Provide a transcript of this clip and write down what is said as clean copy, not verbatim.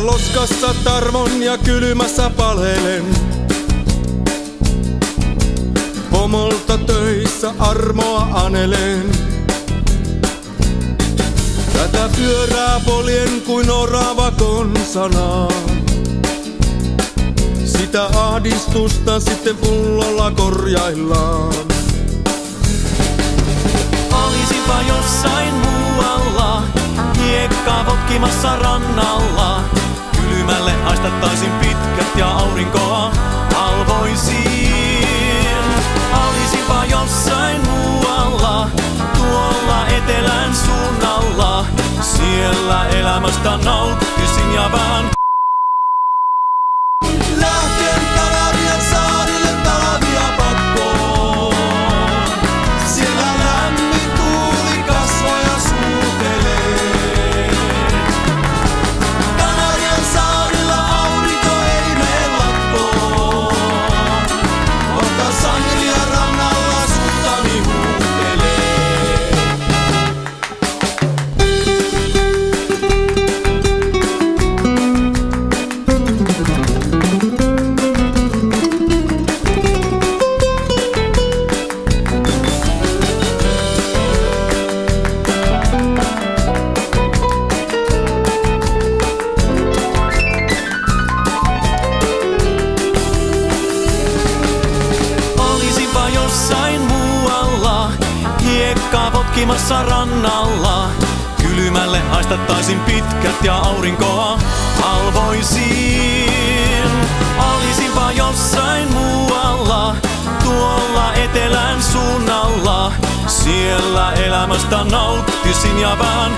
Mä loskassa tarvon ja kylmässä palelen. Pomolta töissä armoa anelen. Tätä pyörää poljen kuin orava konsana. Sitä ahdistusta sitten pullolla korjaillaan. Olisipa jossain muualla, hiekkaa potkimassa rannalla. Kylmälle haistattaisin pitkät ja aurinkoa valvoisin. Olisipa jossain muualla, tuolla etelän suunnalla. Siellä elämästä nauttisin ja vähän lähten Kanarian saarille talvia pakkoon. Siellä lämmin tuuli kasvoja suutelee. Kanarian saarilla aurinko ei mene lakkoon. Ota sangria rannalla sultani huutelee. Jossain muualla, hiekkaa potkimassa rannalla. Kylmälle haistattaisin pitkät ja aurinkoa valvoisin. Olisinpa jossain muualla, tuolla etelän suunnalla. Siellä elämästä nauttisin ja vähän